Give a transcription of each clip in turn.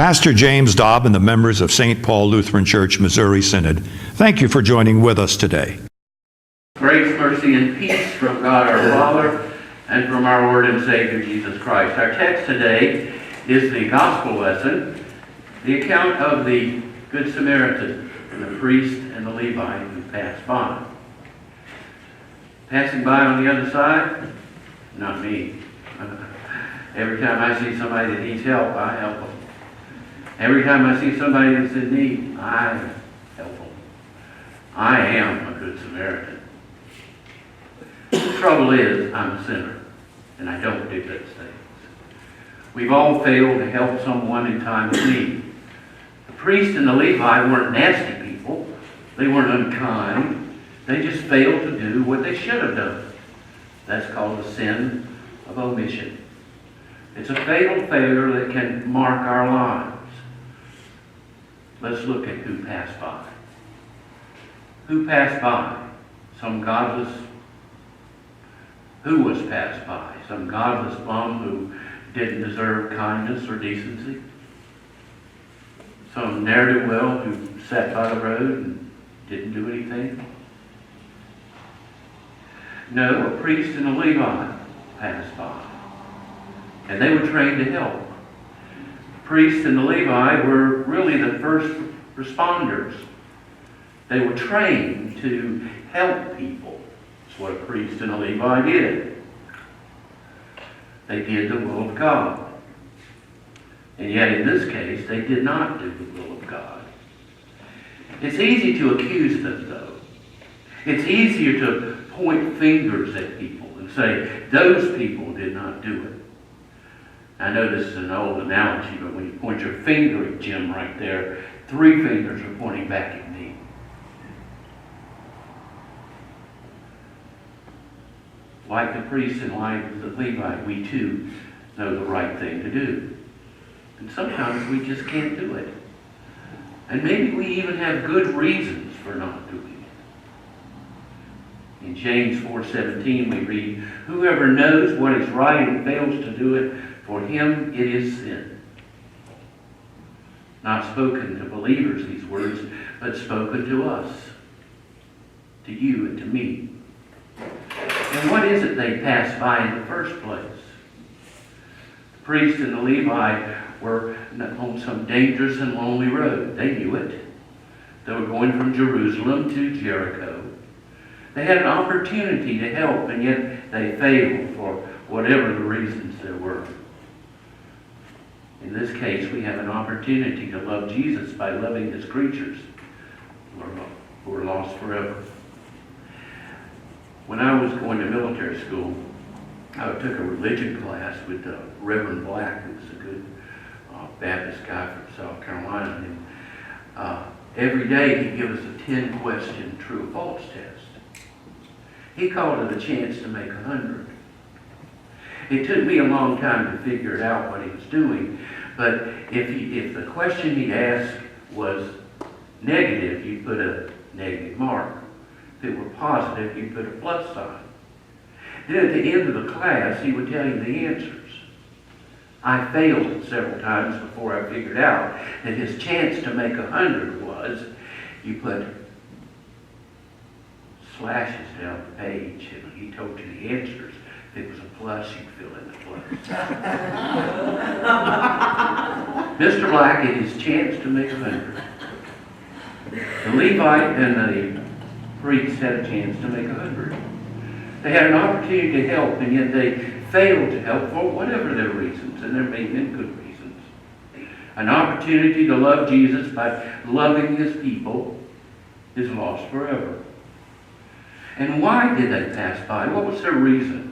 Pastor James Dobb and the members of St. Paul Lutheran Church, Missouri Synod, thank you for joining with us today. Grace, mercy, and peace from God our Father and from our Lord and Savior Jesus Christ. Our text today is the gospel lesson, the account of the Good Samaritan and the priest and the Levite who passed by. Passing by on the other side? Not me. Every time I see somebody that needs help, I help them. Every time I see somebody that's in need, I help them. I am a good Samaritan. The trouble is, I'm a sinner, and I don't do those things. We've all failed to help someone in time of need. The priest and the Levite weren't nasty people. They weren't unkind. They just failed to do what they should have done. That's called the sin of omission. It's a fatal failure that can mark our lives. Let's look at who passed by. Who passed by? Some godless. Who was passed by? Some godless bum who didn't deserve kindness or decency? Some ne'er-do-well who sat by the road and didn't do anything? No, a priest and a Levite passed by. And they were trained to help. The priest and the Levite were really the first responders. They were trained to help people. That's what a priest and a Levite did. They did the will of God. And yet in this case, they did not do the will of God. It's easy to accuse them, though. It's easier to point fingers at people and say, those people did not do it. I know this is an old analogy, but when you point your finger at Jim right there, 3 fingers are pointing back at me. Like the priest and like the Levite, we too know the right thing to do. And sometimes we just can't do it. And maybe we even have good reasons for not doing it. In James 4:17 we read, "Whoever knows what is right and fails to do it, for him it is sin." Not spoken to believers, these words, but spoken to us, to you and to me. And what is it they passed by in the first place? The priest and the Levite were on some dangerous and lonely road. They knew it. They were going from Jerusalem to Jericho. They had an opportunity to help, and yet they failed for whatever the reasons there were. In this case, we have an opportunity to love Jesus by loving his creatures who are lost forever. When I was going to military school, I took a religion class with Reverend Black, who was a good Baptist guy from South Carolina. And every day he'd give us a 10-question true or false test. He called it a chance to make 100. It took me a long time to figure out what he was doing, but if the question he asked was negative, you put a negative mark. If it were positive, you put a plus sign. Then at the end of the class, he would tell you the answers. I failed several times before I figured out that his chance to make 100 was you put slashes down the page, and he told you the answers. If it was a plus, you'd fill in the plus. Mr. Black had his chance to make 100. The Levite and the priest had a chance to make 100. They had an opportunity to help, and yet they failed to help for whatever their reasons, and there may have been good reasons. An opportunity to love Jesus by loving his people is lost forever. And why did they pass by? What was their reason?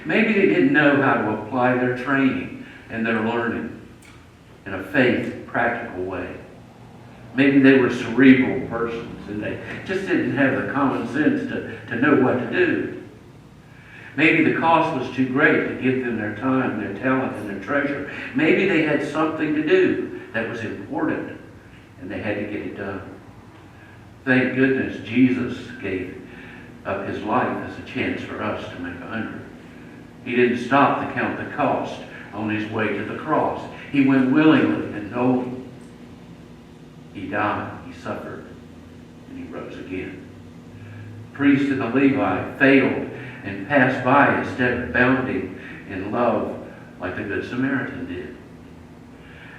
Maybe they didn't know how to apply their training and their learning in a faith, practical way. Maybe they were cerebral persons and they just didn't have the common sense to know what to do. Maybe the cost was too great to give them their time, their talent, and their treasure. Maybe they had something to do that was important and they had to get it done. Thank goodness Jesus gave up his life as a chance for us to make 100. He didn't stop to count the cost on his way to the cross. He went willingly and though he died, he suffered, and he rose again. The priest and the Levite failed and passed by instead of abounding in love like the Good Samaritan did.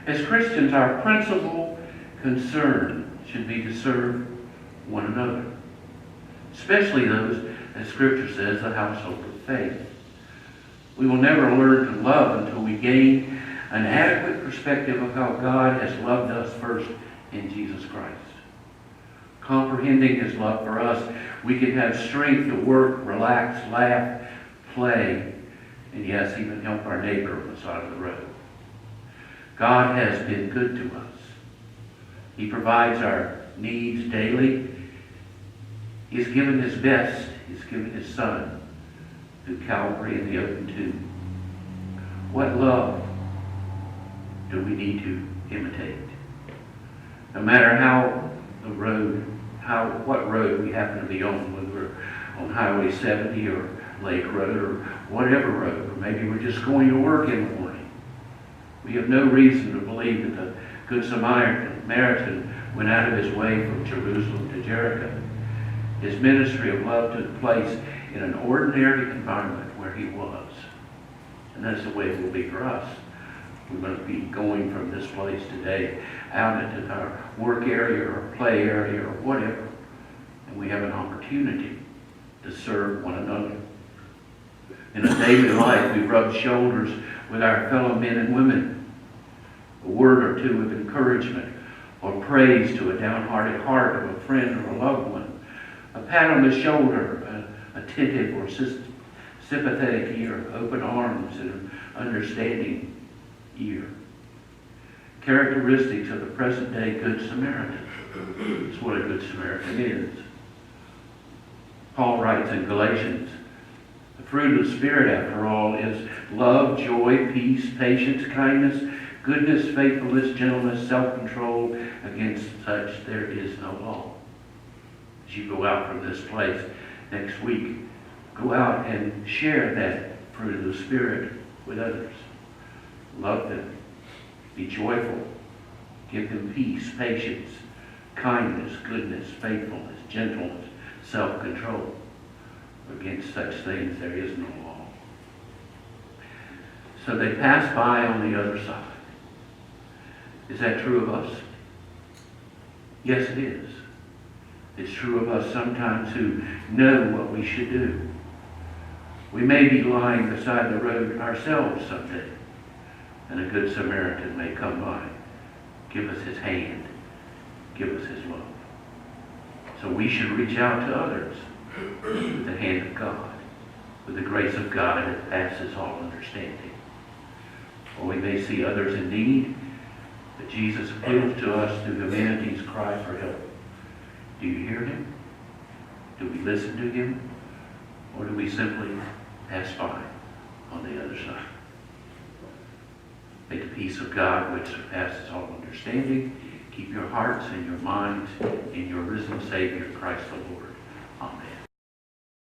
As Christians, our principal concern should be to serve one another, especially those, as Scripture says, the household of faith. We will never learn to love until we gain an adequate perspective of how God has loved us first in Jesus Christ. Comprehending His love for us, we can have strength to work, relax, laugh, play, and yes, even help our neighbor on the side of the road. God has been good to us. He provides our needs daily. He's given His best. He's given His Son through Calvary and the open tomb. What love do we need to imitate? No matter what road we happen to be on, whether we're on Highway 70 or Lake Road or whatever road, or maybe we're just going to work in the morning. We have no reason to believe that the Good Samaritan went out of his way from Jerusalem to Jericho. His ministry of love took place in an ordinary environment where he was. And that's the way it will be for us. We're going to be going from this place today out into our work area or play area or whatever. And we have an opportunity to serve one another. In a daily life, we rub shoulders with our fellow men and women. A word or two of encouragement or praise to a downhearted heart of a friend or a loved one. A pat on the shoulder, an attentive or sympathetic ear, open arms, and an understanding ear. Characteristics of the present day Good Samaritan. That's what a Good Samaritan is. Paul writes in Galatians, the fruit of the Spirit, after all, is love, joy, peace, patience, kindness, goodness, faithfulness, gentleness, self-control. Against such there is no law. As you go out from this place next week, go out and share that fruit of the Spirit with others. Love them. Be joyful. Give them peace, patience, kindness, goodness, faithfulness, gentleness, self-control. Against such things there is no law. So they pass by on the other side. Is that true of us? Yes, it is. It's true of us sometimes who know what we should do. We may be lying beside the road ourselves someday, and a Good Samaritan may come by, give us his hand, give us his love. So we should reach out to others with the hand of God, with the grace of God that passes all understanding. Or we may see others in need, but Jesus appeals to us through humanity's cry for help. Do you hear him? Do we listen to him? Or do we simply pass by on the other side? May the peace of God, which surpasses all understanding, keep your hearts and your minds in your risen Savior, Christ the Lord. Amen.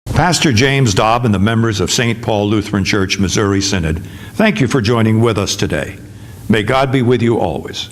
Pastor James Dobb and the members of St. Paul Lutheran Church, Missouri Synod, thank you for joining with us today. May God be with you always.